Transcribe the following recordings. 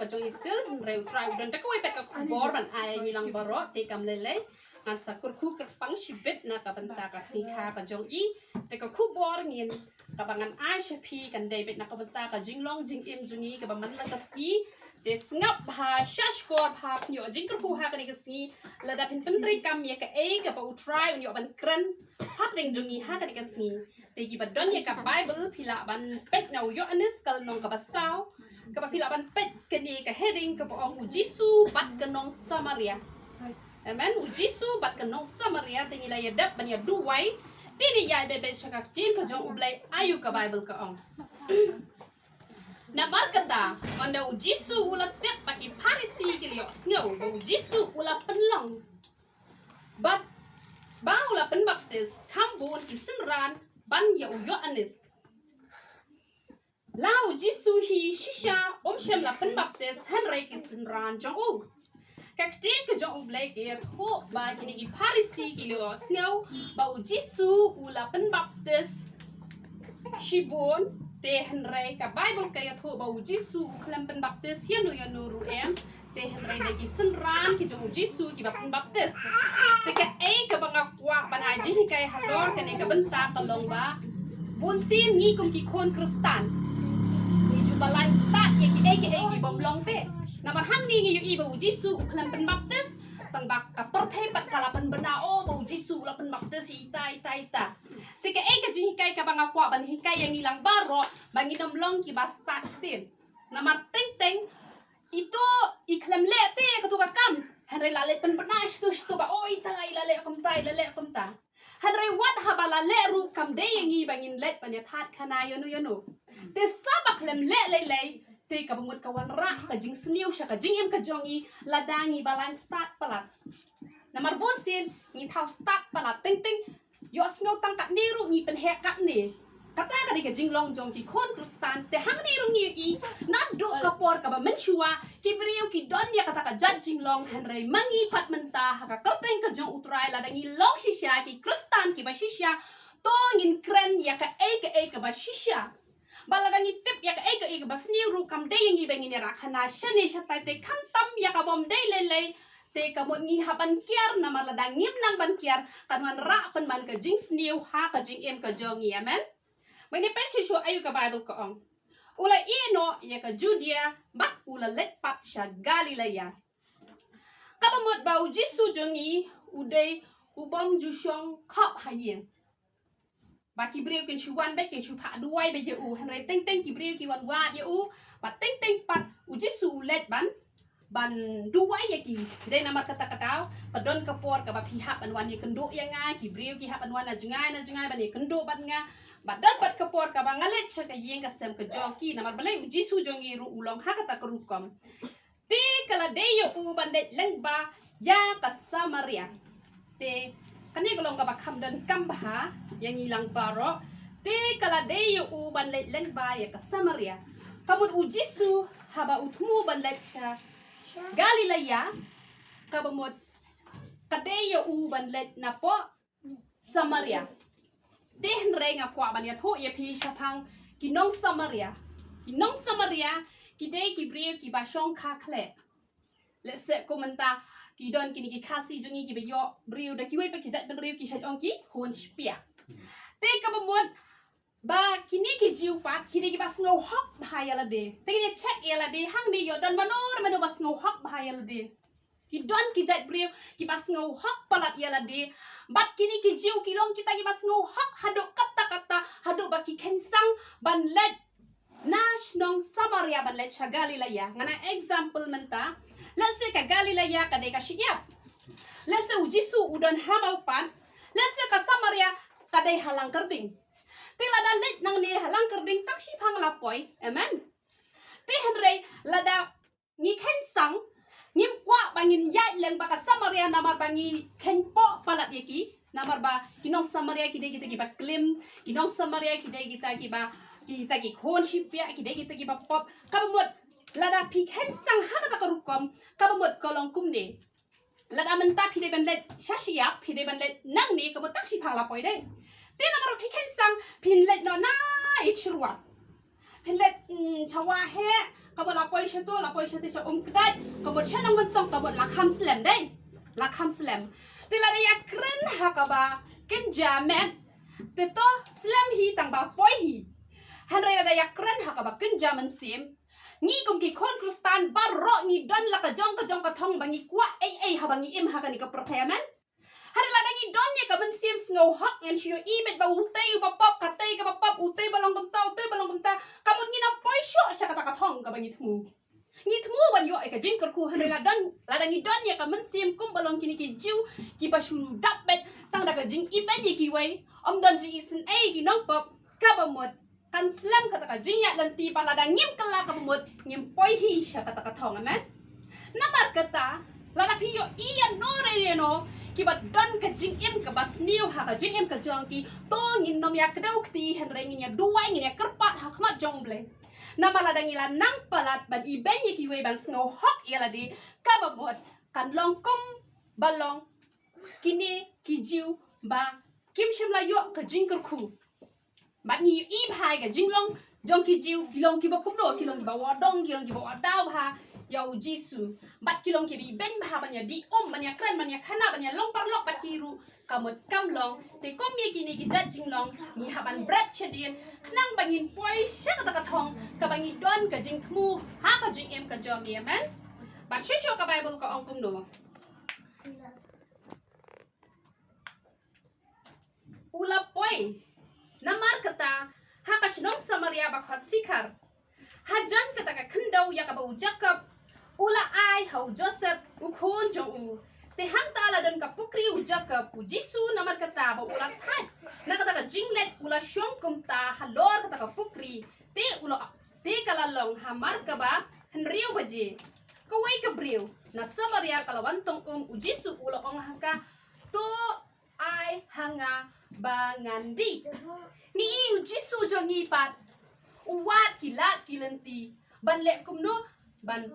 ka jong isil reu trai udan ta ko pe ka bor ban ai ni lang baro te kam le ngan sakur khu ker pang shibet na ka banta ka singha ka jong I te ka khu bor ngin ka bangan ai shapi kan dei bet na ka banta ka jinglong jing im jungi ka ba man la ka si te ngap ha shash kor ha nyo jing ker khu ha ka ni ka si la da pin pentri kam ya ka e ka ba u try nyo ban kran hat ding jungi ha ka ni ka si te gi ba don ya ka bible pila ban pet na yo anis kal nong ka ba sao ka ba pila ban pet ka ni ka heading ka ba ong jisu bat ka nong samaria amen jisu bat ka nong samaria te ni la ya dap ban ya duwai tini yai be shakak jin ka jong ublai ayu ka bible ka ong na markata onda jisu ula tep baki parisi kilio snow bo jisu ula penlong bat ba ula pen baptis kambun isinran ban ya uyo anis lau jisu hi shisha shem la pen baptis henry isinran jong u kak tin ka jong ublai ke ho ba kini ki parisi kilio snow ba jisu ula pen baptis shibon te henry ka bible kaya tho ba jisu klam pen baptis hianu ya nuru em te henry de ki senran ki jong jisu ki ba pen baptis te ka e ka banga kwa ban aji kai halor ka ne ka benta ka long ba bun sin ni kum ki kon kristan ni jubalan start ye ki e ki bom long te na ban hang ni yu i ba jisu klam pen baptis tang bak ka perthai pat kala pen bena o ba jisu la pen baptis ita tika ka jihikai ka banga kwa ban hikai yang ilang baro banginom long ki basta tin na marteng teng itu iklam le te ka tu ka kam hanre lale pen penas tu ba oi tai lale akum ta hanre wat habala le ru kam de yang i bangin let pan ya that khana yonu te sabak lem le te ka bumut ka wan ra ka jing sniu sha ka jing em ka jongi ladangi balan start palat na marbon sin ni thau start palat teng yo sngo tang kat ni ru ni pen he kat ni kata ka diga jinglong jong ki kon kristan te hang ni ru ni I na do ka por ka ba menchua ki briu ki don ya kata ka judging long henry mangi pat menta ha ka kalteng ka jong utrai la dangi long shisha ki kristan ki ba shisha to ngin kren ya ka e ka ba shisha bala dangi tip ya ka e ka ba sniu ru kam de ngi bengi ni ra khana shane shatai te kham tam ya ka bom de le te kamot ngi hapan kiar na maladang ngim nang ban kiar kanwan ra pen man ka jing sniu ha ka jing em ka jongi amen mene pen shu ayu ka bible ko ong ula ino ya ka judea bak ula let pat sha galilea kabamot ba jisu jongi udai ubam jushong khap hayen ba kibreu ken chuan be ken chu pha duai be je u henry teng kibreu ki wan wa je u ba teng pat jisu let ban duwai ya ki dai namar kata padon kapor ka ba pihak an wan ye kendo ya nga ki breu ki hak an wan na jungai ban ye kendo ban nga badan bat kapor ka ba ngalet cha ka yeng ka sem ka joki namar balai jisu jongi ru ulong ha kata ka rukom te kala de yo u ban de leng ba ya ka samaria te kani golong ka ba kham dan kam ba yang ilang baro te kala de yo u ban de leng ba ya ka samaria kamut u jisu haba utmu ban let cha Galilea kabamot kadeyo uban let na po Samaria dehen renga kwa ban ya tho ye phi shapang kinong Samaria kidei ki brio ki ba shong kha khle let's say komenta ki don kini ki khasi jungi ki be yo brio da ki wei pa ki zat ben brio ki shat ong ki hon spia te kabamot ba kini ki jiu pat kini ki bas ngau hok bahaya de te ni check ya de hang ni yo don mano bas ngau hok bahaya de ki don ki jat brio ki bas ngau hok palat ya de bat kini ki jiu ki long kita ki bas ngau hok hadok kata hadok ba ki kensang ban let nash nong Samaria ban let cha Galilea ngana example menta let's say ka Galilea ka de ka shiap let's say jisu udon hamau pan let's say ka Samaria ka de halang kerding tila da let nang ni halang kerding tak si phang lapoi amen ti henry lada ngi ken sang ngim kwa bangin yai leng baka Samaria namar bangi ken po palat yeki namar ba kinong Samaria kide kita ki ba klim kinong Samaria kide kita ki khon shipya kide kita ki ba pop kabamot lada pi ken sang ha kata karukom kabamot kolong kumne lada menta phide ban let shashia phide ban let nang ni kabot tak si phang lapoi dei ti namar pi ken sang pin let no na ichruwa pin let chawa he kabut lapoi syatu sya kedai kabut sya nang mensong kabut lakam slam dai lakam slam tilada ya kren hakaba kenjamet teto slam hi tang ba poi hi hanrai ada ya kren hakaba kenjamen sim ni kum ki kon kristan barro ni don la ka jong ka thong bangi kwa ai habangi im hakani ka pertayaman hari ladangi donnya ka ben sim ngau hak ngan sio ibet ba utei ba pop ka tei ka ba pop utei balong kum ta kabut ni na poi syo sya kata ka thong ka bangi thmu ni thmu ban yo ka jing ku hari ladangi donnya ka ben sim kum balong kini ki jiu ki ba shu dap bet tang da ka jing ibet ni ki wei om don ji isin ai ki nong pop ka ba mot kan slam kata ka jing ya dan ti pala da ngim kala ka ba mot ngim poi hi sya kata ka thong amen namar kata lada piyo iya no re no kibat don ka jing im ka basniu ha ka jing im ka jong ki to ngin nom ya kedau kti hen re ngin ya duai ngin ya kerpat ha khmat jong ble nama lada ngila nang palat ban i benyi ki we ban sngo hok yala di ka ba bot kan long kum balong kini ki jiu ba kim shim la yo ka jing kur khu bat ni i bhai ka jing long jong ki jiu ki long ki ba kum do ki long ki ba wa dong ki long ki ba wa dau ha yau jisu bat kilong ki ben bah banya di banya kran banya khana banya long parlok bat kiru kamut kamlong te kom ye kini ki jajing long ni haban bread chedien knang bangin poi sha ka thong ka bangi don ka jing thmu ha ka jing em ka jong ye man bat cho ka bible ko ong kum do ula poi namar kata ha ka shnong samaria ba khat sikar hajan kata ka khendau ya ka ba jakab ula ai hau Joseph ukon jong u te hang tala dan ka pukri u Jacob u Jisu namar kata ba ula that na kata ka jinglet ula syong kum ta halor kata ka pukri te kala long hamar ka ba henriu baje ka wai ka briu na samaria kala wantong u Jisu ula ong haka to ai hanga bangandi ni u Jisu jong ipat uwat kilat kilenti ban le kum no ban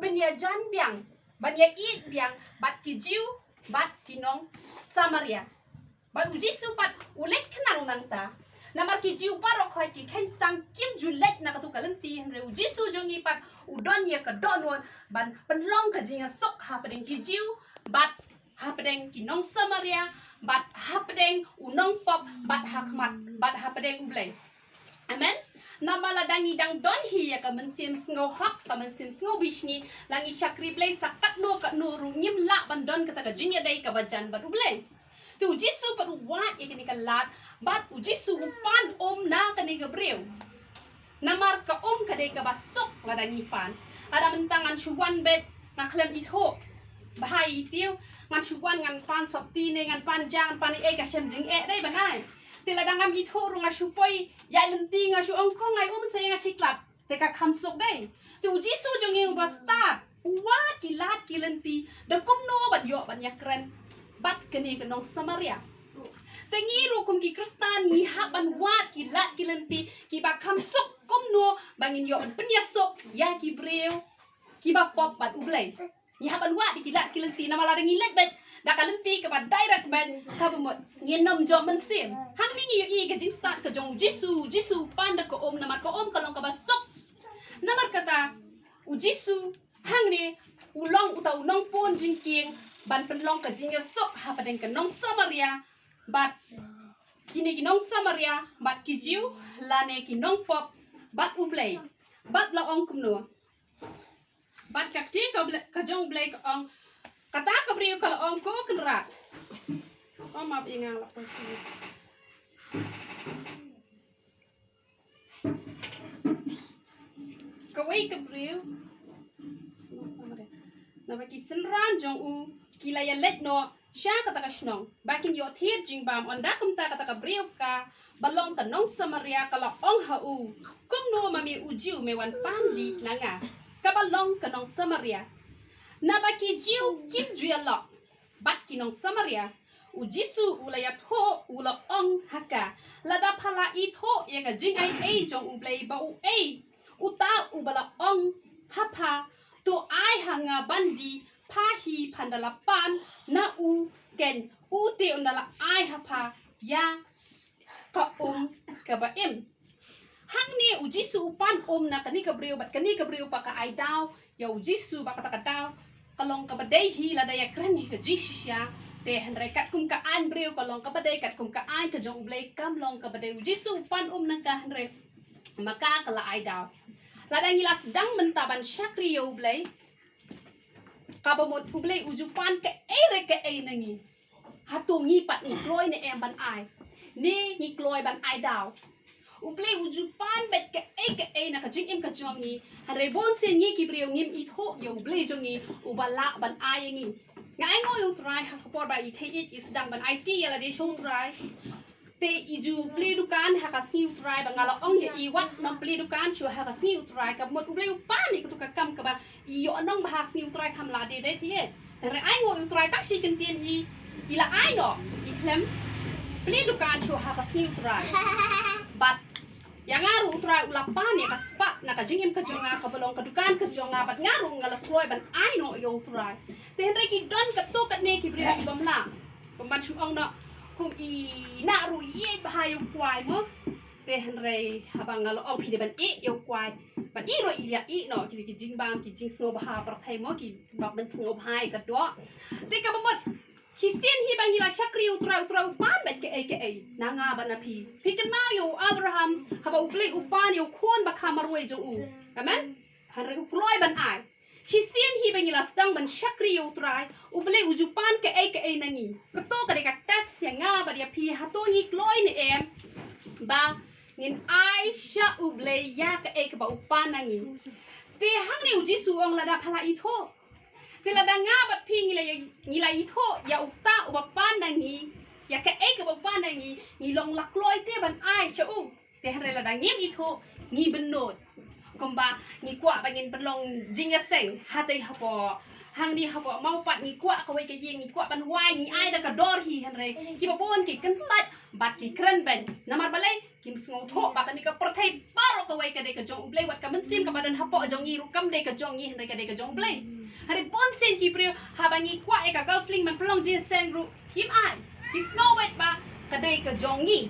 penya jan biang ban ya it biang bat ki jiu bat kinong samaria ban Jisu pat ulet kenang nanta namar ki jiu parok khoi ki khen sang kim julet na katu kalenti re Jisu jongi pat udon ya ka donwon ban penlong ka jinga sok ha padeng ki jiu bat ha padeng kinong samaria bat ha padeng unong pop bat hakmat bat ha padeng ublay amen namala dangi dang don hi ya ka mensim sngo hak ka mensim sngo bishni langi chakri play sakat no ka no rungim la bandon kata ka jinya dai ka bajan batu play tu Jisu paru wat ya kini ka lat bat u Jisu pan na ka ni gabriel namar ka ka dai ka basok la dangi pan ada mentangan chuan bet ngaklem itho bahai tiu ngan chuan ngan pan sop ti ne ngan pan jang pan e ka shem jing e dai banai tila dangam itho runga supoi ya lenti nga su ongkong ngai se nga siklat teka khamsok dai tu Jisu jongi ubasta wa kilat kilenti da kumno bat yo ban yakren bat keni kenong samaria tengi ru kum ki kristan ni haban wat kilat kilenti ki ba khamsok kumno bangin yo penyasok ya ki breu ki ba pop bat ublay ni haban wat kilat kilenti nama ladang ilet bet da kalenti ke ba direct ben ka ba mo ngenom jom mensim hang ni i ke jing start ke jong Jisu panda ko nama ko kalong ka basok namar kata u Jisu hang ni ulong uta unong pon jingking ban penlong ka jing sok ha padeng ke nong samaria bat kini ki nong samaria bat ki jiu lane ki nong pop bat ublay bat la ong kumno bat ka ti ka jong blay ka ong kata ka brio kalau ong ko kenrat maaf ingang la pasti kawai ka brio na baki senran jong u kila ya let no sha kata ka snong bakin yo thir jing bam onda kumta kata ka brio ka balong ta nong samaria kalau ong ha u kum no mami ujiu me wan pandi nanga ka balong ka nong samaria na baki jiu kim juela bat kinong samaria u Jisu ulayat ho ula ong haka lada phala i tho ya ga jing ai jong u play ba u uta u bala ong hapa to ai hanga bandi pahi pandala pan na u ken u te undala ai hapa ya ka ka ba im hang ni uji su upan na kani kabriu bat kani kabriu pa ka ai dau ya uji su ba kata dau kalong ka badai hi la daya kren hi ka jisya te han rekat kum ka an briu kalong ka badai kat kum ka ai ka jong blai kam long ka badai uji su upan na ka han re maka kala ai dau la dang ila sedang mentaban syakri yo blai kabamot ublai ujupan ka ere ka ai nangi hatungi pat ni kloi ne em ban ai ni ni kloi ban ai dau uplay ujupan bet ke na ka jing im ka jong ni hare bon sin ni ki briu ngim i tho yo uplay jong ni ubala ban ai ngi ngai ngoi u try ha por ba i the it is dang ban IT ala de show try te i ju play dukan ha ka siu try ba ngala ong ye i wat nam play dukan chu ha ka siu try ka mot uplay upan ni ka tu ka kam ka ba i yo nong ba siu try kam la de de thi hare ai ngoi u try tak si kan tien i ila ai no i klem play dukan chu ha ka siu try but yang ngaru utrai ulapan ya kaspa naka jingim ka jonga ka balong ka dukan ka jonga bat ngaru ngala kloy ban ai no yo utrai te henry ki don ka to kat ne ki bri ki bamla pemban su ong no kum i na ru ye bahayu kwai mo te henry habang ngala ong pi de ban e yo kwai ban i ro i ya i no ki jing bam ki jing sno baha par thai mo ki bak ban sno bhai ka do te ka bamot Hisian hi bangila syakri utra upan bet ke nanga banapi pikna yo Abraham haba uplay upan yo kon bakamarwe jo u amen hanre uploi ban ai hisian hi bangila sedang ban syakri utra uplay ujupan ke nangi keto ka deka tes yang nga ba dia pi hatongi kloi ni em ba ngin ai sya ublay ya ke ba upan nangi te hang ni uji suong lada phala itho Tila danga bat pi ngila itho ya ukta ubapan nangi ya ka ka ubapan nangi ngilong lakloi te ban ai chau te hare la dangim itho ngi benot komba ngi kwa bangin belong jinga seng hatai hapo hang ni hapo mau pat ngi kwa ka wai ka yeng ngi kwa ban wai ngi ai da ka dor hi hare ki babon ki kan pat bat ki kran ban namar balai kim sngo tho ba ka ni ka perthai paro ka wai ka de ka jong ublai wat ka mensim ka badan hapo jong ngi rukam de ka jong ngi hare ka de ka jong ublai Hari bon sen ki prio habangi kwa eka golfling man pelong jin sen ru kim ai ki snow white ba kadai ka jongi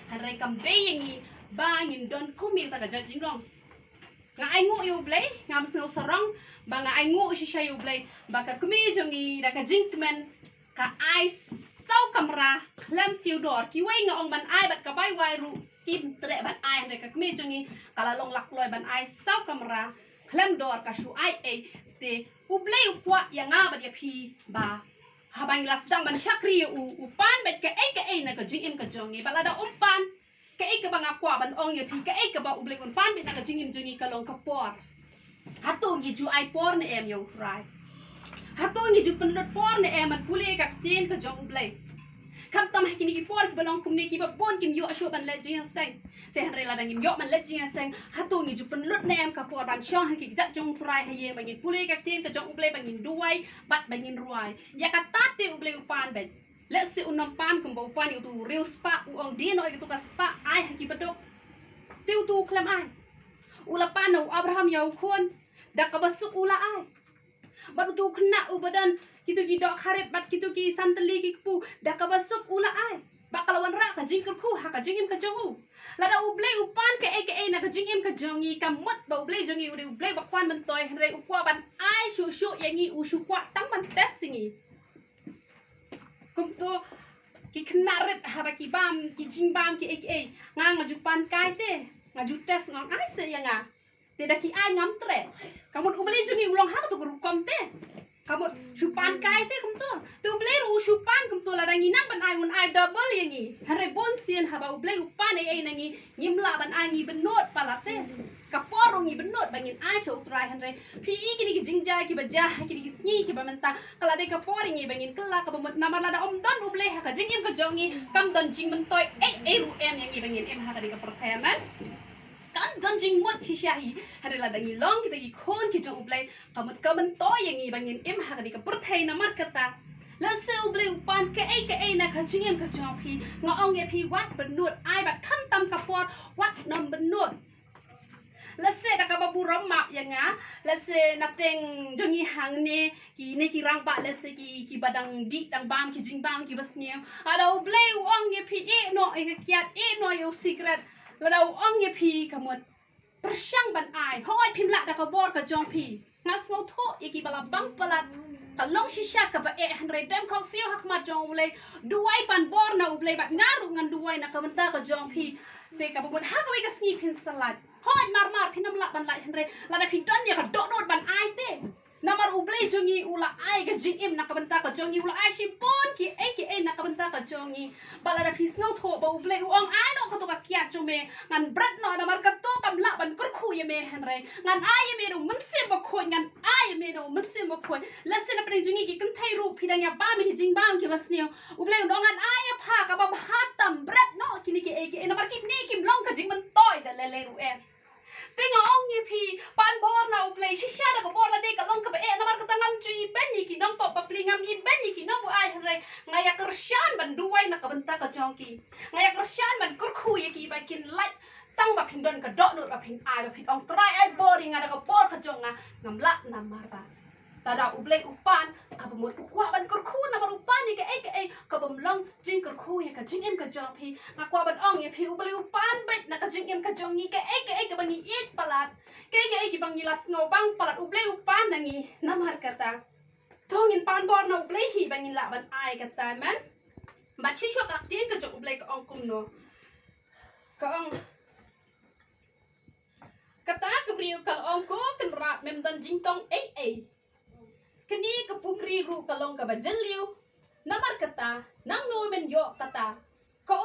hari kam day yangi ba ngin don kumil ta ka judging wrong nga ai ngu yu blay nga masngaw sarong ba nga ai ngu si siya yu blay ba ka kumi jongi da ka jinkman ka ai sau kamera klam siu dor ki wai nga ong ban ai bat ka bai wai ru kim tre ban ai hari ka kumi jongi kala long lakloy ban ai sau kamera klam dor ka shu ai te ublay upwa yang nga ba dia pi ba habang la sedang ban syakri upan bet ka na ka jingim ka jongi balada umpan ka ka ba nga kwa ban ong ya pi ka ba ublay umpan bet na ka jingim jongi ka long ka por hato gi ju ai por ne em yo try hato gi ju penut por ne em man pule ka chen ka jong ublay kam tam kini ki por ki balong kum ne ki ba bon kim yo asho ban le jing seng te han rela dang yo man le jing seng hatu ngi ju penlut nem ka por ban shong ki jat jong try ha ye bangin pule ka tin ka jong ublay bangin duai bat bangin ruai ya ka tate ublay upan ben let's say unam pan kum ba upan yu tu real spa u ong dia no itu ka spa ai ha ki badok tiu tu klam ai ulapan no Abraham ya ukon dak ka basuk ula ai badu tu kena u badan kitu ki dok kharet bat kitu ki santeli ki pu dak ka basuk ula ai bakalawan ra ka jingker ku ha ka jingim ka jongu lada ublay upan ka na ka jingim ka jongi kamut ba ublay jongi ublay bakwan bentoy hre ukwa ban ai shu yangi usu kwa tang ban tesingi kum to ki knaret ha ba ki bam ki jingbam ki ngang maju pan kai te ngaju tes ngang ai se yanga te da ki ai ngam tre kamut ublay jongi ulong ha to rukom te kamu supan kai te kum tu ublay ru supan kum to la dangi nang ban ai un ai double yangi hare bon sien haba ublay upan nangi nyimla ban ai ngi benot palate kaporo ngi benot bangin ai chau trai hare pi kini ki jingja ki baja kini ki sngi ki bamenta kala de kapori ngi bangin kala ka bamot namar la da om don ublay ha ka jingim ka jongi kam don jing mentoy ru em yangi bangin em ha ka de ka pertayaman kan ganjing mot si syahi hari la dangi long kita ki kon ki jong ublay kamut ka bento yang i bangin em ha ka perthai na mar kata la se ublay upan ka na ka jingem ka jong pi nga ong ye pi wat benut ai bat kham tam ka por wat nom benut la se da ka babu ramma yang nga la se na teng jongi hang ne ki rang ba la se ki badang di dang bam ki jing bam ki basniam ada ublay ong ye pi no e kiat no yo secret เราอ้องเยพีขมวดประช่างบันอายห้อยพิมพ์ละดากบอดกับจองพีงัสเงาโทอีกีบลาบังปลัดตะลงชิชากับเอฮันเรเดมของเซียวหักมาจองเลยด้วยปันบอร์นาอุเลยบัดงารุงันด้วยนะกับมันตากับจองพีเตกับบุญฮักไว้กับสีพินสลัดห้อยมาพินน้ำละบันไหลฮันเรละได้พินต้นเนี่ยกับโดดบันอายเต้namar ublay jongi ula ai ga jingim nakabanta ka jongi ula ai shipon ki ai nakabanta ka jongi balada pisngau tho ba ublay uang ai no ka to ka kiat jome ngan brat no namar ka to kam la ban kur khu ye me hanre ngan ai me no mun se ba khoi ngan ai me no mun se ba khoi lesson apne jongi ki kan thai ru phidanya ba mi jing bang ki basnio ublay no ngan ai pha ka ba hatam brat no kini ki namar ki ne kim long ka jing man toy da le ru Tengok orang ni pi pan bor na uplay shisha da bor la de ka long ka ba namar ka tangam cui benyi ki nong pop papling am i benyi ki nong bu ai hre ngaya kersyan ban duai na ka benta ka jongki ngaya kersyan ban kur khu ye ki ba kin light tang ba pin don ka dok nur ba pin ai ba pin ong try ai boring ada ka bor ka jong ngam la namar ba tada ublay upan ka bamut kwa ban kur khu namar upan ni ka ai ka bam long jing kur khu ye ka jing em ka jong pi ngakwa ban ong ye pi ublay upan bet na ka jing em ka jong ni ka ai ka bangi it palat ka ki bangi las ngo bang palat ublay upan nangi namar kata thongin pan bor na ublay hi bangi la ban ai kata man ba chi shok ak tin ka jong ublay ka ong kum no ka ong kata ka briu ka ong ko kan rat mem dan jing tong ai kini kepukri ru kalong ka bajeliu namar kata nang no men yo kata ka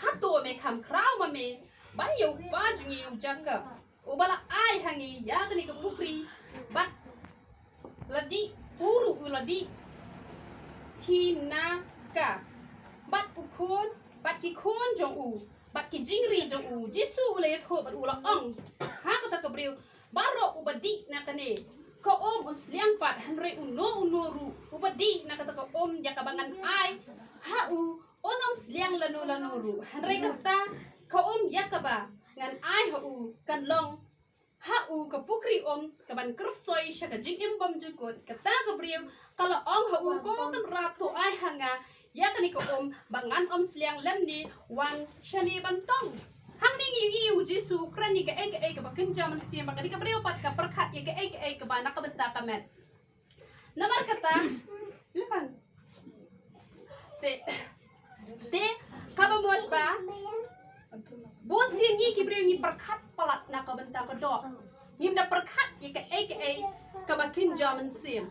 hatu me kham kraw ma me ban yo pa jungi jaka ubala ai hangi ya kini kepukri bat ladi uru ladi hina ka bat ukun bat ki kun jong u bat ki jingri jong u jisu le tho bat ula ong ha kata ka briu baro ubadi na kane ko un sliang pat hanre uno ru ubadi na kata ko ya kabangan ai ha onom sliang lano ru hanre kata ko ya kaba ngan ai ha kan long ha ka pukri kaban kersoy sya ka jing imbam jukut kata ko briu kala ong ha ko kan ratu ai hanga ya kani ko bangan sliang lemni wang shani bantong hang ning iu jisu ukrani ka ai ka bakin jaman siya makani ka breo pat ka perkat ya ka ai ka bana ka benta ka met namar kata lepan te ka ba mos ba bon siya ni ki breo ni perkat palat na ka benta ka do nim na perkat ya ka ai ka bakin jaman siya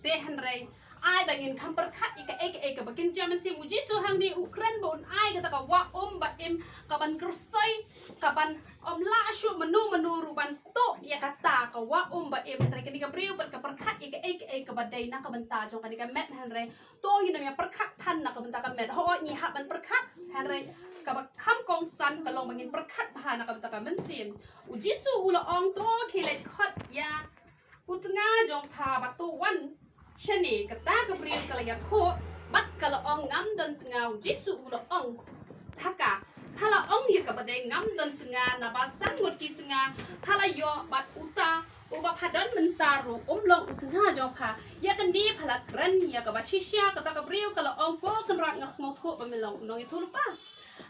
te hanray ai bangin kam perkat ika ka bakin jaman si muji so hang ni ukran bon ai kata ka wa ba em kaban kersoy kaban la shu menu ruban to ya kata ka wa ba em re kini ka priu ka perkat ika ka badai na ka benta jong kani ka met han re to yin na perkat than na ka benta ka met ho ni ha ban perkat han re ka ba kam kong san ka long bangin perkat ba na ka benta ka men sim uji su ula ong to khilet khot ya utnga jong pha ba to wan shani kata ka brin kala ya tho bat kala ong ngam dan ngau jisu ulo ong thaka hala ong ya ka badai ngam dan tnga na ba san ngot ki tnga hala yo bat uta uba phadan mentaru long utnga jo pha ya kan di phala kran ya ka ba shisha kata ka brin kala ong ko kan rat ngas ngau tho ba melong no ya thulu pa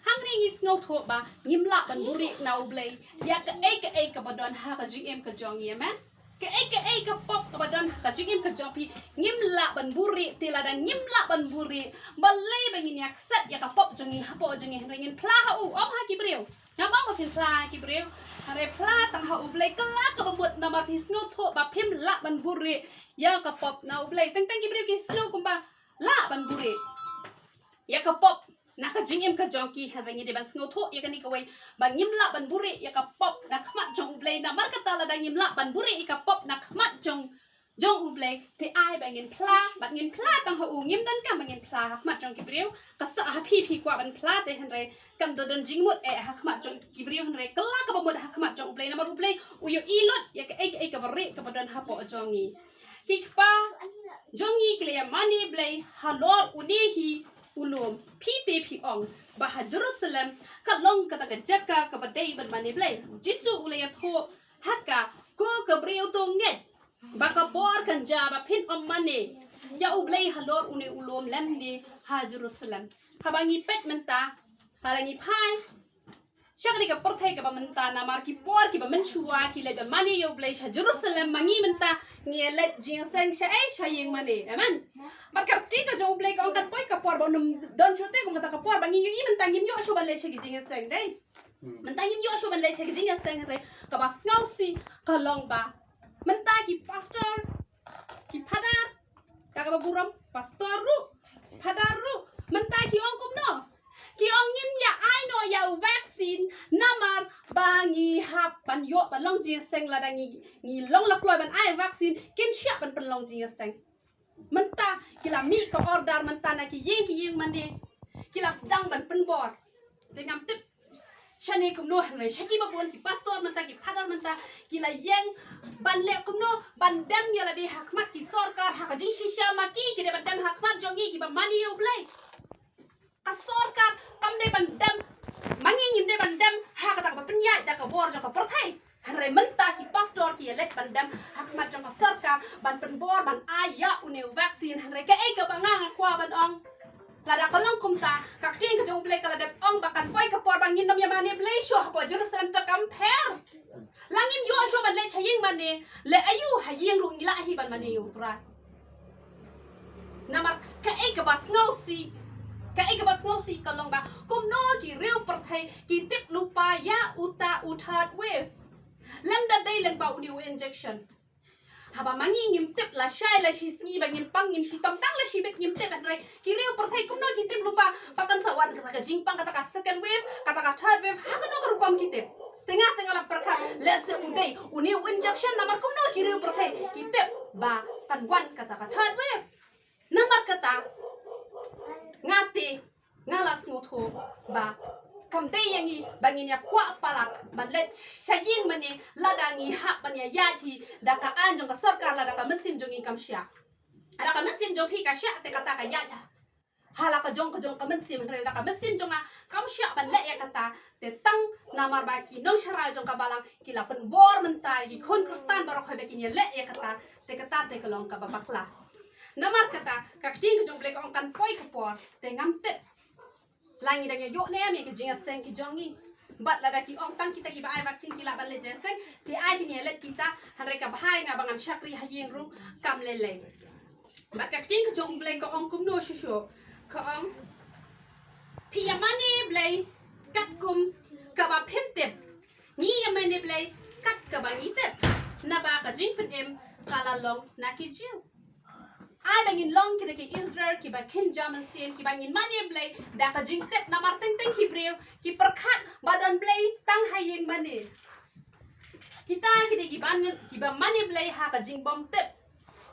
hang ring is ngau tho ba ngimla ban buri nau blai ya ka ai ka badon ha ka gm ka jong ya man ke ai ka pop ka badan ka jingim ka jopi ngimla ban buri tilada ngimla ban buri balai bangin yak sat ya ka pop jongi hapo jongi ringin pla ha ha ki breu ngam ma pin pla ki breu hare pla tang ha blai kala ka bambut nama pisngo tho ba phim la ban buri ya ka pop na blai tang ki breu ki snow kumba la ban buri ya ka pop naka jingim ka jongki harangi de ban sngo tho ya kani kawai ban ngimla ban buri ya ka pop na khmat jong ublay na mar kata la da ngimla ban buri ka pop na khmat jong ublay te ai bangin pla ban ngin pla tang ho ngim dan ka bangin pla khmat jong kibriu ka sa ha pi kwa ban pla te hanre kam da don jingmut ha khmat jong kibriu hanre kala ka bamut ha khmat jong ublay na mar ublay uyo ilot ya ka ai ka bare ka badan ha po jongi kikpa jongi kle mani blay halor unihi ulum pite pi ong bah Jerusalem ka long kata ka jaka ka badai ban mani blai jisu ulaya tho haka ko ka briu to nget baka bor kan ja ba pin mane ya ublai halor une ulum lam ni ha Jerusalem habangi pet menta halangi pai Syakri ka porthai ka menta namar ki por ki menchua ki le mani yo blai sha Jerusalem mangi menta ngelet jing sang sha sha yeng mani amen maka ti ka jo blai ka kan poi ka por bonum don chote ko mata ka por bangi yo menta ngim yo sho ban le sha ki jing sang dai menta ngim yo sho ban le sha ki jing sang re ka ba ngau si ka long ba menta ki pastor ki padar ka ba buram pastor ru padar ru menta ki ong kum no ki ongin ya ai no ya vaccine namar bangi hap pan yo pan long ji seng la dangi ni long la ploy ban ai vaccine kin sha pan pan long ji seng menta kila mi ko order menta na ki yeng mane kila sedang ban pen bor dengan tip shani kum no re shaki ba bon ki pastor menta ki father menta kila yeng ban le kum no ban dam ya la di hakmat ki sarkar hak jing shisha ma ki de ban dam hakmat jongi ki ba mani yo play kasor kan kam de bandam mangingim de bandam ha kata ka penyai da ka bor jaka perthai hanre menta ki pastor ki elek bandam hakmat jaka sarkar ban penbor ban aya une vaksin hanre ka e ka banga kwa ban ong lada kalong kumta ka ting ka jong blek kala de ong bakan poi ka por bangin nom yamane blay sho ha Jerusalem ta compare langim yo sho ban le chaying mane le ayu haying rung ila hi ban mane yo tra namar ka e ka bas ngausi ka ikabas ngosi kalong ba kum no ki real perthai ki tip lupa ya uta uthat wave landa day lang ba uniu injection haba mangi ngim tip la shai la shi sngi ba ngim pang ngim shi tom tang la shi bek ngim tip andre ki real perthai kum no ki tip lupa pakan sawan kata ka jingpang kata ka second wave kata ka third wave ha no ka rukom ki tip tengah la perkha let's say uday uniu injection namar kum no ki real perthai ki tip ba kan wan kata ka third wave namar kata ngati ngalas ngutu ba kam day yangi bangin ya kwa palak man let shaying mani ladangi hak man ya yathi daka anjong ka sarkar la daka mensim jongi kam sya ada ka mensim jong phi ka sya te kata ka yatha hala ka jong ka mensim re daka mensim jonga kam sya ban le ya kata te tang namar ba ki nong shara jong ka balang kila pen bor mentai ki khon kristan barok khobe ki le ya kata te kalong ka babakla namar kata kakting jong blek ong kan poi kapor te ngam te langi dang yo ne mi ke jinga seng ki jongi bat la da ki ong tang kita ki ba ai vaksin ki la ban le jeseng ti ai ki ne let kita han re ka bahai nga bangan shakri ha yeng ru kam le le bat kakting jong blek ong kum no shu ka ong pi yamani blai kat kum ka ba phim tep ni yamani blai kat ka ba ni tep na ba ka jing pen em kala long na ki jiu ai bangin long kita ki Israel ki ba kin German sien ki bangin mani blay da ka jing tep na marteng teng ki breu ki perkhat badan blay tang hayeng mani kita ki ba mani blay ha ka jing bom tep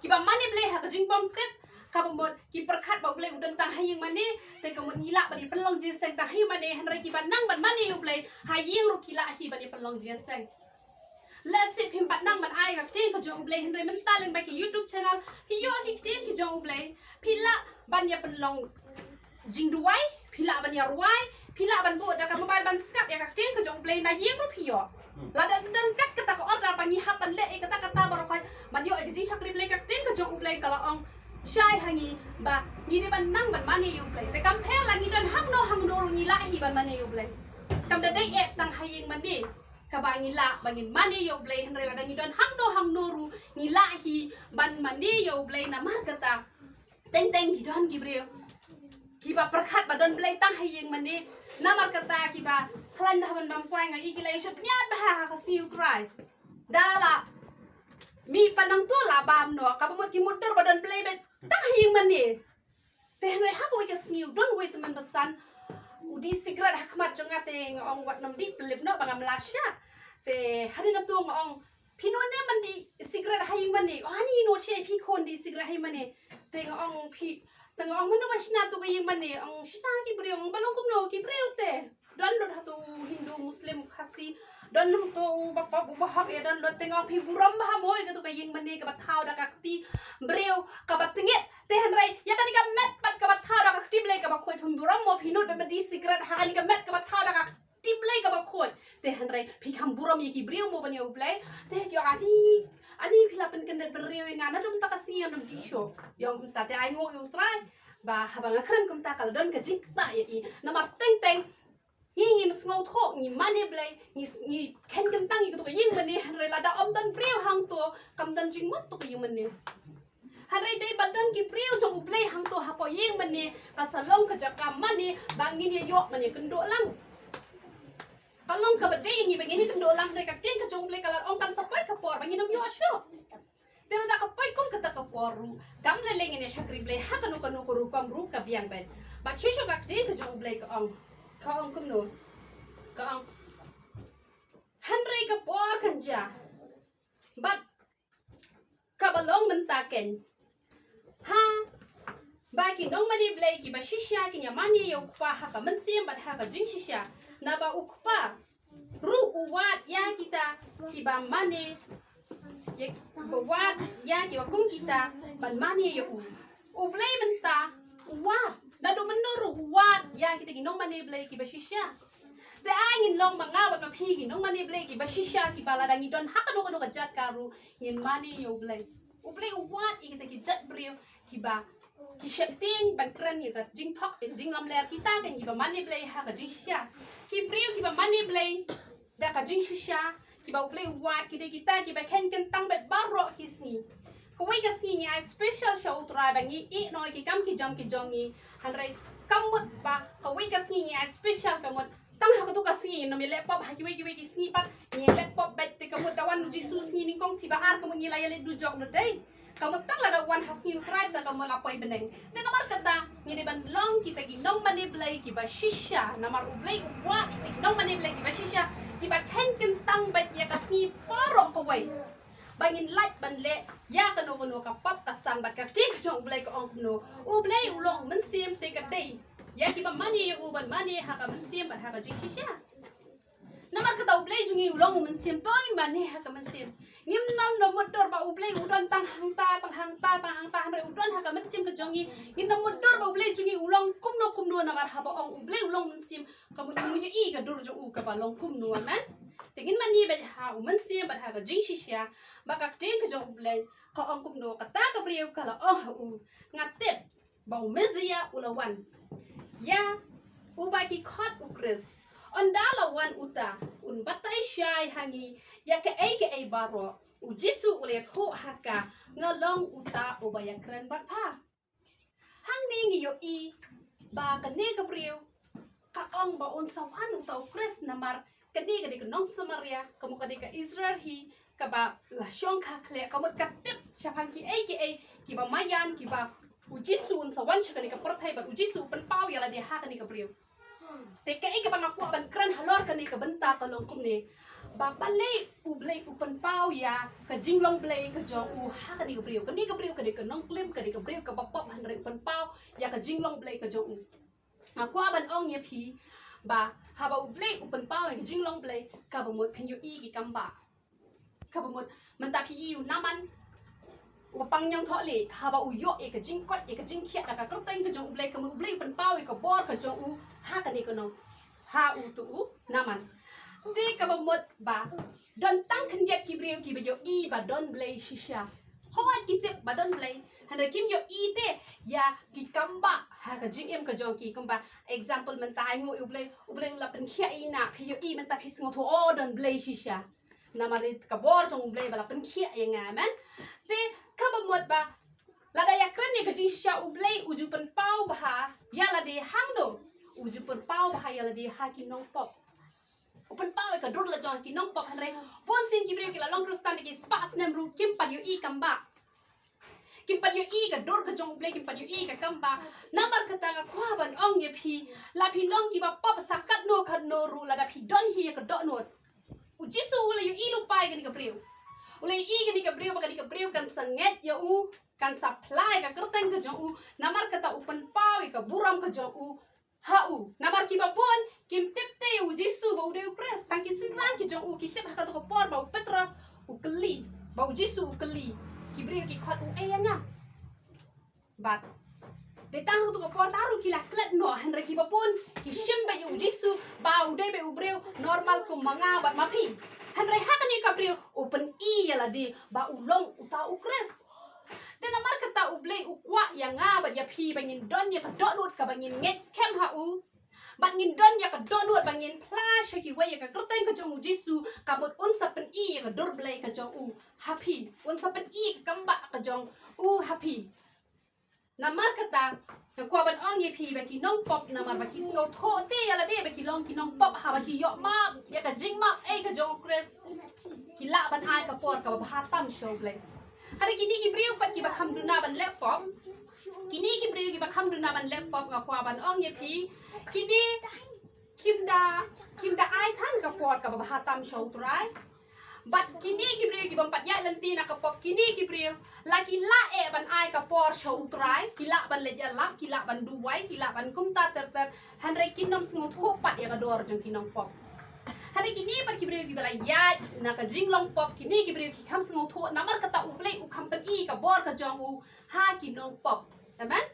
ki ba mani blay ha ka jing bom tep ka bomot ki perkhat ba blay udan tang hayeng mani te ka mo nila ba di pelong jing seng tang hayeng mani han ki ba nang ban mani yu blay hayeng ru kila hi ba di pelong jing seng let's see him pat nang man ai ka tin ka jong blay henry man taling ba ki YouTube channel hi yo ki tin ki jong blay pila ban ya penlong jing duai pila ban ya ruai pila ban bu da ka mobile ban skap ya ka tin ka jong blay na yeng ru piyo la dan kat kata ko order pa ni hapan le kata baro ka man yo ji sakri blay ka tin ka jong blay kala ong shai hangi ba ni ban nang ban mani yu blay te kam phe la ni dan hang no ru ni la hi ban mani yu blay kam da dai et tang hayeng mani kabangin la bangin mani yo blay henry la dangi don hang no ru ni la hi ban mani yo blay na markata teng hi don gibreo kiba perkhat ba don blay tang hayeng mani na markata kiba klan da ban bam kwai ngai ikilay shop nyat ba ka siu try dala mi panang tu la bam no kabamot ki motor ba don blay bet tang hayeng mani te henry ha ko ka siu don wait man basan udi sigrat hakmat jonga te ong wat nom di pelip no bangam lasya te hari na tu ong pinone man di sigrat haying mani ani no che pi kon di sigrat hay mani te ong pi te ong mano masna tu kaying mani ong shna ki bre ong balong kum no ki bre te don do hatu hindu muslim khasi don to bapa bahak ya don te ong pi buram ba moy ka tu kaying mani ka bathau da kakti breu ka batinget te hanrai ya kan ka met pat ka bathau da kakti ble ka ba khoi thum buram mo pinut ba di sigrat ha kan ka met ka bathau da kakti ble ka ba khoi te hanrai pi kham buram yi ki breu mo ban yo ble te ki ani pila pen kan breu ngana dum ta kasi an di show yong ta te ai ngo yo try ba habang akran kum ta kal don ka jik ta ya i namar teng ngin ngau tho ni mane blai ni ken ken tang itu ying mane hanre lada om dan priu hang to kam dan jing mot to ying mane hanre dei badan ki priu jong blai hang to hapo ying mane kasalong ka jaka mane bangin ye yo mane kendo lang kalong ka badai ni bangin kendo lang mereka ting ka jong blai kalar ong kan sapai ka por bangin yo asyo Tila da kapai kum kata kaporu gam leleng ni syakri blai hakanu kanu kuru kam ru ka biang ben ba chisho gak ting ka jong blai ka ong kum no ka ong hanre ka por kan ja bat kabalong mentaken ha baki nong mani blai ki ba shisha ki nyamani yo pa ha ka mensim bat ha ka jing shisha na ba ukpa ru uwat ya kita ki ba mani ye wat ya ki wa kum kita ban mani yo u blai menta wat na do menuru wat ya kita ki nong mani blai ki ba shisha de angin long mangawat ma pigi nong mani blai ki ba shisha ki bala dangi don ha ka do ka jat karu ngin mani yo blai u blai wat kita ki jat brio ki ba ki shepting ban kren ya ka jing thok ya jing lam ler kita kan ki ba mani blai ha ka jing shisha ki brio ki ba mani blai da ka jing shisha ki ba blai wat kita ki ba ken ken tang bet baro ki sni ko wei ka sni ai special show try bangi i no ki kam ki jong ni hanrai kamut ba ko wei ka sni ai special kamut tang ha ka tu ka sni no mi laptop ha ki wei ki sni pat ni laptop bet te kamut dawan ji su sni ning kong si ba ar kamut ni la yale du jok no dei kamu tak lah wan hasil try tak kamu lapoi beneng. Dan nomor kata ni di bandlong kita ginong mani blai kiba shisha nomor blai wa kita ginong mani blai kiba shisha kiba ken kentang bet ya kasih porok kawai. Bangin light banle ya kanu ka pap kasang bat ka tik jong blai ko ong kuno. U blai ulong mensim te ka dei. Ya kiba mani u ban mani ha ka mensim bat ha ka jing shisha. Namar kata ublay jungi ulong mensim tongin mani ha ka mensim ngim nam no motor ba ublay udon tang hang ta hanre udon ha ka mensim ka jongi ngim nam motor ba ublay jungi ulong kumno namar ha ba ong ublay ulong mensim kamu mu i ga dur jo u ka ba long kumno man tingin mani ba ha mensim ba ha ka jing shisha ba ka ting ka jong ublay ka ong kumno ka ta ka priu ka la u ngatep ba mezia ulawan ya ubaki khot ukris Ondala wan uta un batai syai hangi ya ke ai baro ujisu ulet ho haka ngalong uta ubaya kren bakpa hang ningi yo I ba kane ka priu ka ong ba on sawan uta kres namar kadi kadi nong samaria kamu kadi ka Israel hi ka ba la syong ka kle kamu katip syapang ki ai ki ba mayan ki ba ujisu un sawan syakani ka perthai ba ujisu pen pau ya la dia ha kani ka priu Teka ika bang aku ban kran halor kani ka benta ka long kum ni ba balai u blai u pan pau ya ka jinglong blai ka jong u ha kani ka priu kani ka nong klim kani ka priu ka bapop han re pan pau ya ka jinglong blai ka jong u aku ban ong ye phi ba ha ba u blai u pan pau ya ka jinglong blai ka ba mot phin yu I ki kamba ka ba mot menta phi u naman Wapang nyong tho le haba u yo e ka jing kwat e ka jing khiat ka kerteng ka jong u blai ka mu blai pan pau e ka bor ka jong u ha ka ni ka nong ha u tu u naman te ka ba mot ba don tang khan get ki breu ki ba yo I ba don blai shisha hoa ki te ba don blai han ra kim yo I te ya ki kamba ha ka jing em ka jong ki kamba example man ta ngo u blai la pen khia I na phi yo I man ta phi sngo tho o don blai shisha namari ka bor jong blai ba la pen khia ya nga man te kabamot ba lada ya kren ni ka jing shisha u blai uju pen pau ba ya la de hang no uju pen pau ba ya la de ha ki nong pop Open pau ka dur la jong ki nong pop han re pon sin ki breu ki la long rustan ki spas nem ru kim pa yo I kamba kim pa yo I ka dur ka jong blai kim pa yo I ka kamba namar ka tanga kwa ban ong ye phi la phi long ki ba pop sakat no khat no ru la da phi don hi ka do no ujisu la yo I lu pai ka ni ka breu Ulay I gani ka breu baka di ka breu kan sanget ya u kan supply ka kerteng ka jong u namar kata upan pau ka buram ka jong u ha u namar ki pon kim tip te u jisu ba ude press tang ki sinran ki jong u ki tip ka to ko por ba petras u keli ba u jisu u keli ki breu ki khot u na bat de tang to ko por taru ki la klet no han re ki pon ki shim ba u jisu ba ude be u breu normal ku manga bat mapi han re ha kani ka breu open I ya la di ba ulong uta ukres de namar kata u blai u kwa ya nga ba ya phi ba ngin don ya ka do lut ka ba ngin nget scam ha u bangin don ya ka donut bangin flash ki way ya ka kerteng ka jong jisu kamut unsapen i ya ka dorblay ka jong happy unsapen i kamba ka jong happy namar kata kuaban ong ye pi baki nong pop namar baki snow tho te ya la de baki long ki nong pop ha baki yo ma ya ka jing ma ka jong kres ki la ban ai ka por ka ba tam show blay hari kini ki priu pat ki ba kham duna ban laptop kini ki priu ki ba kham duna ban laptop nga kuaban ong ye pi kini kimda ai than ka por ka ba tam show trai bat kini ki priu ki bampat ya lanti na ka pop kini ki priu laki la ban ai ka por show trai kila ban le ya lap kila ban duwai kila ban kumta ter hanre kinom sngo tho pat ya ka dor jong kinong pop hari kini pat ki priu ki bala ya na ka jinglong pop kini ki priu ki kham sngo tho namar kata u play u company ka bor ka jong ha kinong pop amen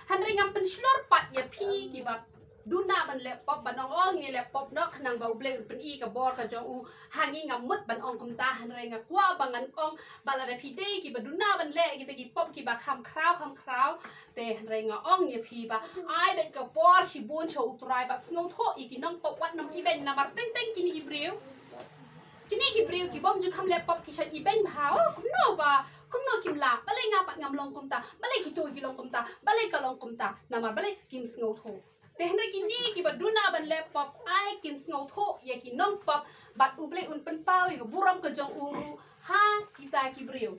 hanre ngam pen slor pat ya pi ki ba duna ban laptop ban ong ni laptop no khnang ba uble pen i ka bor ka jong hangi ngam mut ban ong kumta han re nga kwa bangan ong bala da pi de ki ba duna ban le ki te ki pop ki ba kham krau te han re nga ong ni pi ba ai ben ka bor si bon cho utrai ba sngo tho i ki nong pop wat nam i ben na mar teng teng kini ki breu ki bom ju kham laptop ki sha i ben bhao kum no kim la balai nga pat ngam long kumta balai ki to ki long kumta balai ka long kumta na mar balai kim sngo tho te henry kini ki ba duna ban laptop ai kin sngo tho ya ki nong pop bat uble un pen pau i buram ka jong uru ha kita ki breu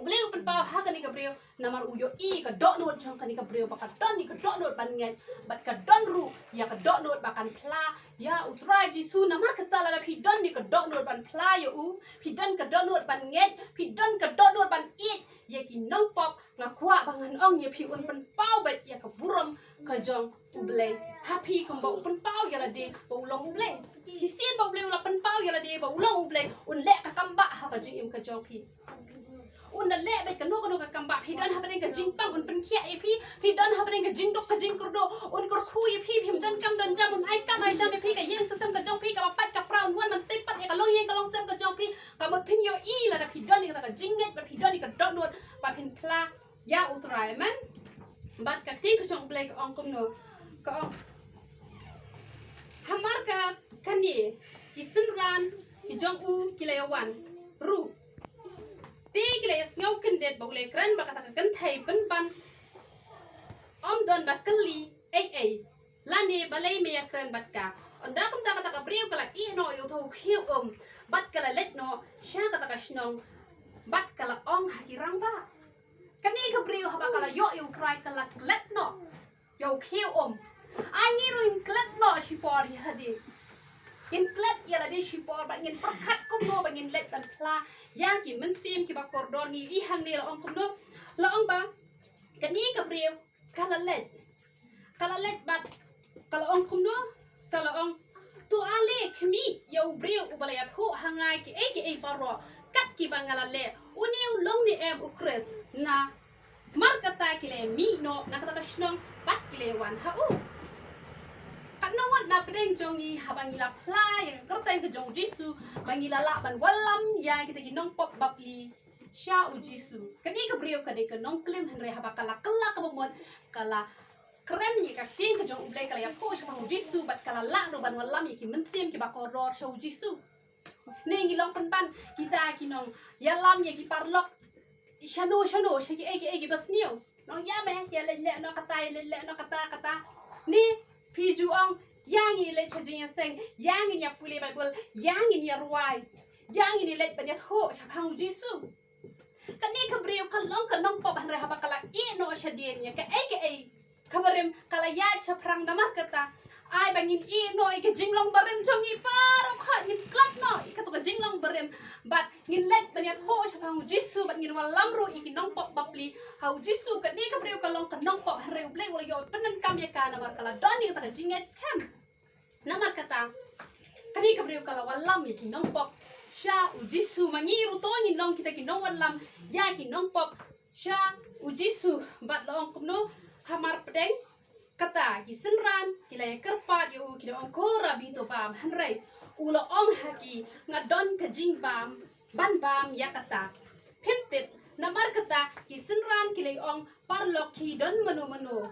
uble un pen pau ha kani ka breu namar uyo i ka dot not jong kani ka breu ba ka don ni ka dot not ban ngen bat ka don ru ya ka dot not ba kan pla ya utrai jisu namar ka tala la pi don ni ka dot not ban pla ya pi don ka dot not ban ngen pi don ka dot not ban it ya ki nong pop nga kwa bangan ong ya pi un pen pau bat ya ka buram ka jong uble happy kum ba pen pau ya la de ba ulong uble hisin ba uble la pen pau ya la de ba ulong uble un le ka kamba ha ka jing im ka jong pi un le be ka no ka kamba pi dan ha ben ka jing pang un pen khia e pi dan ha ben ka jing dok ka jing kurdo un kor khu e pi dan kam dan jam un ai kam ai jam e pi ka yeng ka sam ka jong pi ka pat ka praun wan man te pat e ka long yeng ka long sam ka jong pi ka mot pin yo i la da pi dan ni ka jing net ba pi dan ni ka dot not ba pin pla ya utrai man bat ka ti ka jong uble ka ong kum no ka hamar ka kani kisenran ki jong u kilayawan ru ti kilay sngaw kendet bagle kran ba kata kan thai ban ban om don ba kali ai lani balai me kran bat ka onda kum ta kata ka briu kala i no yo tho khiu bat kala let no sha kata ka snong bat kala ong hakirang ba kani ka briu haba kala yo try kala let no yo khiu ani ru in klat no si por hadi in klat ya la de si por ba ngin perkhat kum no ba ngin let tan pla yang ki men sim ki ba kordon ni i hang ni la ong kum no la ong ba kani ka briu kala let bat kala ong kum no kala ong tu ale khmi yo briu u bala ya tho hangai ki e paro kat ki ba ngala le uniu long ni em ukres na markata ki le mi no na kata ka snong bat ki le wan ha kanongan na pedeng jongi habangila play ka teng ka jong jisu bangila la ban walam ya kita ginong pop bapli sha u jisu kani ka brio ka de ka nong klim henre habakala kala ka bomot kala keren ni ka ting ka jong ublay kala ya po sha u jisu bat kala la ro ban walam ki mensim ki bakoror sha u jisu ne ngilong penpan kita kinong yalam ya ki parlok shano sha ki egi basniu nong ya me ya le no kata ni pi juang yang ini le chajing seng yang ini pule bible yang ini ruai yang ini le banyak ho chapang jisu kani ka brio kalong kanong pa ban reha bakala i no shadien ya ka kabarem kala ya chaprang nama kata ai bangin i no ke jinglong barem jongi paro kha ngin klat no ka to jinglong barem bat ngin let banyak ho chapang jisu bat ngin walam ro i kinong pop bapli hau jisu kani ka brio kalong kanong pa ban reha ble wala yo penan kam ya kana bar kala doni ta jinget scam namar kata kani ka brio kala walam i kinong pop sha ujisu mangiru to ngin long kita kinong walam ya kinong pop sha ujisu bat long kumno hamar pedeng kata kisenran kilay kerpat yo kila ong kora bito pam hanray ulo ong haki ngadon ka jing bam ban bam ya kata pimtit namar kata kisenran kilay ong parlok ki don manu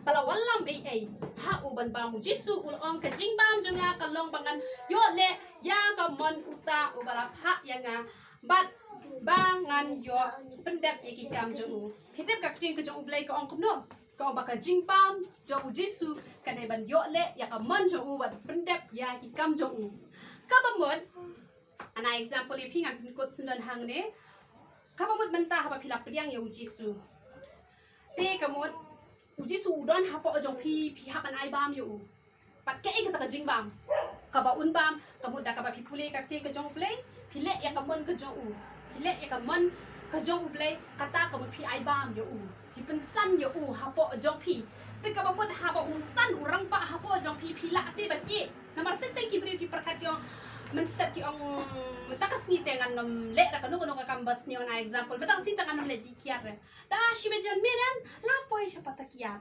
balawan lam ai ha uban ba mu jisu ul om ka jingbam jonga ka long bangan yo le ya ka mon uta ubala pha yanga bat bangan yo pendap iki kam jong hitep ka tin ka jong ublai ka ong kumno ka baka jingbam jo jisu ka ne ban yo le ya ka mon jong ubat pendap ya ki kam jong ka ba mon ana example i pingan pin kot sundan hang ne ka ba mon menta ha ba pilak priang yo jisu te ka mon jisu don ha po jong pi ha ban ai bam yo pat ke ka ta jing bam ka ba un bam ka mo da ka ba pi pule ka te ka jong play pi le ya ka mon ka jong pi le ya ka mon ka jong play ka ta ka mo pi ai bam yo pi pen san yo ha po jong pi te ka ba mo ha ba u san u rang pa ha po jong pi la te ban e na mar te ki bri ki perkat yo men step ki ong takas ni tengan nom le ra kanu ka kambas ni na example betang sin tangan nom le dikiar da shi be jan meran la poi sha patakia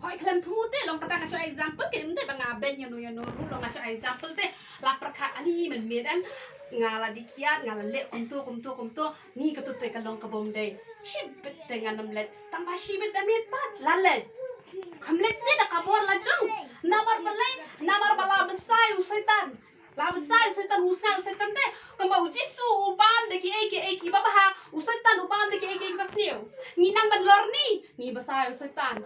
hoi klem thu te long kata ka sho example ke mte banga ben yo no ru long sho example te la perkat ani men meran ngala dikiar ngala le kumtu ni ka tu te ka long ka bom dei shi bet tengan nom le tang ba shi bet da met pat la le kamlet te da kabor la jong namar bala besai u setan la besai setan usai setan te kamba jisu ubam de ki eki babaha usetan ubam de ki eki pasniu ni nang ban lorni ni besai setan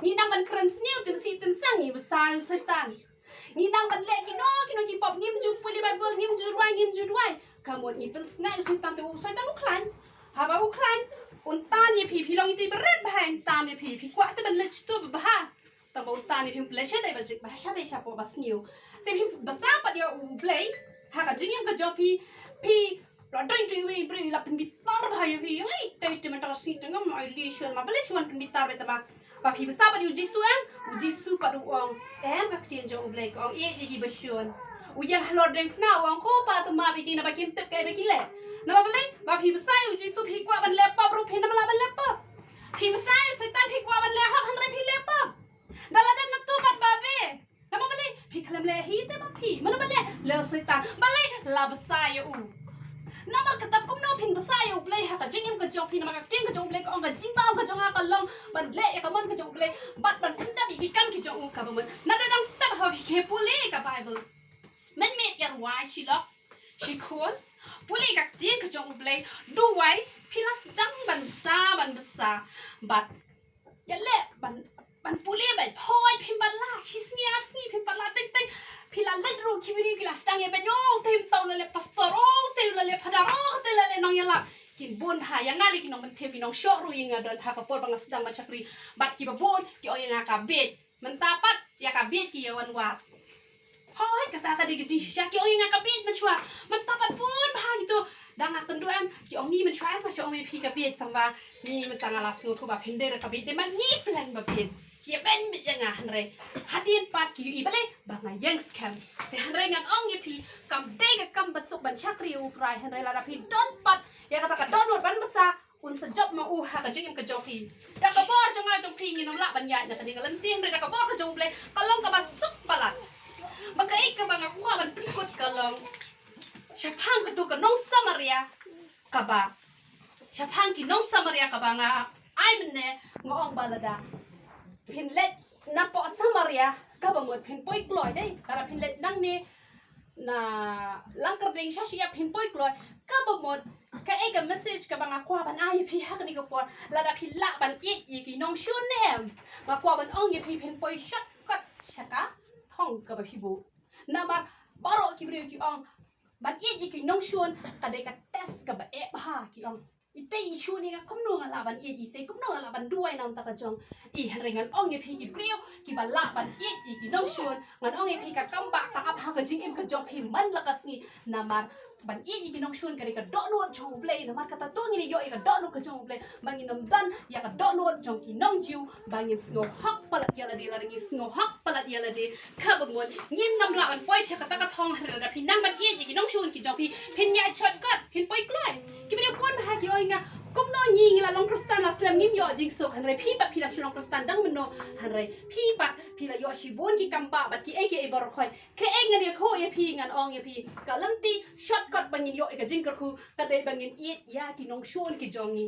ni nang ban kren sniu tin si tin sang ni besai setan ni nang ban le ki no ki pop nim ju puli bible nim ju ruai kamu ni pen sngai setan te setan uklan haba uklan untan ye pi long iti beret bahang tam ye pi kwa te ban lech tu babaha ta ba untan ye pi pleasure dai ba jik bahasa dai sha po basniu te pi basa pa dia u play ha ka jingim ka jopi pi lo dai tu wi bri la pin bitar bha ye wi ai tai te mata si tengam ai li shon ma bale shon pin bitar be ta ba pi basa pa dia u jisu pa du ong ka tien jo u play ko ong ye gi ba shon u yang halor deng na ong ko pa ta ma bi ki na ba kim te ke be ki le na ba bale ba pi basa u jisu pi kwa ban le pa ru pin na la ban le pa pi basa setan pi kwa ban le ha han re pi le pa dala dem na tu pat ba be nama bale pi kalam le hi te ma pi mana bale le setan bale la besai u nama katab kum no pin besai u play ha ka jingim ka jong pi nama ka ting ka jong play ka ong ka jing ba ka jong ha ka long ban le ya ka mon ka jong play bat ban unda bi kam ki jong u ka ba mon na da dang step ha bi ke puli ka bible men me yar wa shi lo shi cool puli ka ting ka jong play du wai pi la sedang ban besar bat ya le ban puli ban hoi pin ban la shi sni pin ban la ting pila le ru ki biri pila stang ye ban yo te tau le pastor te le padar te le nong ya la kin bon ha yang ngali kin nong te pi nong sho ru yang don ha ka por bang sedang ma chakri bat ki ba bon ki o yang ka bet mentapat ya ka bet ki ya wan wa hoi kata ka di gi sha ki o yang ka bet man chwa mentapat bon ha gitu dang akan doam ki ong ni man chwa ka ong pi ka bet tang ba ni mentang ala sno thu ba phinde ka bet te man ni plan ba bet ki ben bi yang han re hadin pat ki i bale ba nga yang scam te han re ngan ong ye pi kam de ka kam basuk ban chakri u krai han re la pi don pat ya kata ka don ban basa un sa job ma u ha ka jing ka job pi da ka bor jong pi ni nom la ban ya ka ni ka lentin re da ka bor ka jong ble ka long ka basuk palat maka ik ka ba nga kuha ban prikot ka long Siapang ka tu ka nong Samaria ka ba siapang ki nong Samaria ka ba nga ay mene ngoong balada pinlet na po Samaria ka ba mo pinpoy kloy day para pinlet nang ni na langkar ding siya pinpoy kloy ka ba mo ka ega message ka ba nga kwa ban ay pi ha ni ka por lada pila ban i ki nong shun nem ma kwa ban ong ye pi pinpoy shot kat shaka thong ka ba pi bu na ba baro ki bri ki ong ban i ki nong shun ka de ka test ka ba e ha ki ong ite i shun ni ka kum no ala ban i ite kum no ala ban duai nam ta ka jong i rengan ong ye pi ki brio ki ba la ban i ki nong shun ngan ong ye pi ka kam ba ka ap ha ka jing im ka jong pi man la ka si na mar ban i ki nong shun ka de ka do no jong play na mar ka ta to ni yo i ka do no ka jong play bangin nam dan ya ka do no jong ki nong jiu bangin sngo hak palat ya la de la ringi sngo hak palat ya la de ka ba mon ngin nam la ban poi sha ka ta ka thong ha da pi nang ban i ki nong shun ki jong pi pin ya chot got pin poi kloi ki bi pon ha ki oi nga kum no nyi la long kristan la slam nim yo jing so han re pi pa pi la long kristan dang men no han re pi pa pi la yo shi bon ki kam ba bat ki eke e bor khoi ke e ngan ye kho ye pi ngan ong ye pi ka lanti shot got bangin yo e ka jing ka khu ka de bangin i ya ki nong shon ki jongi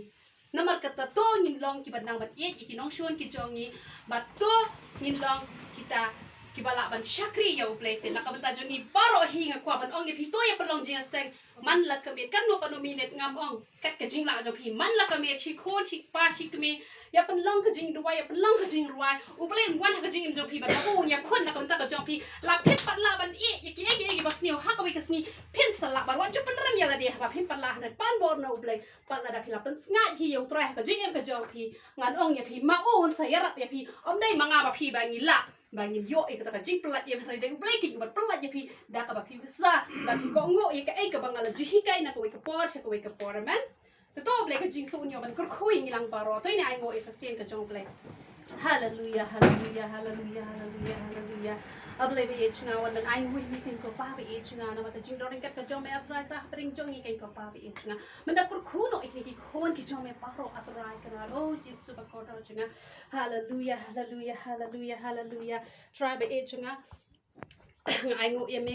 น้ำมันกระโตยินลองกิบัดนางบัดเอ๊ะอีกน้องชวนกิจองนี้บัดโตยินลองkita kibala ban syakri ya uplete nak kabanta jongi paro hinga kwa ban ong phi to ya palong jing seng man la kame kan no pano minute ngam ong kat ka jing la jo phi man la kame chi khon chi pa chi kame ya pan long ka jing ruai ya pan long ka jing ruai uple wan ka jing jo phi ban ko ya khon na kabanta ka jo phi la phit pat la ban e ki bas niu ha ka wi ka sni phin sal la ban wan jo pan ram ya la de ha phin pat la na pan bor na uple pat la da phi la pan nga hi yo trai ka jing em ka jo phi ngan ong ya phi ma o on sa ya rap ya phi om dai manga ba phi ba ni la bangin yo kata jing pelat yang hari deng breaking bar pelat ya pi dah ka pi besar dah pi kongo ya ka ka bangala juhi kai na ko ka por sha ko ka por man to blek ka jing so nyo ban kur khui ngilang paro to ni ai ngo e ka tien ka jong blek hallelujah hallelujah hallelujah hallelujah hallelujah able be age nga wan ai ngoi mi ken ko pa be age nga na mata jing doring kat ka jom me atrai kra pring jong ken ko pa be age nga manda kur khuno ikni ki khon ki jom me paro atrai kana oh jesus ba ko ta nga hallelujah hallelujah hallelujah hallelujah try be age nga ai ngoi me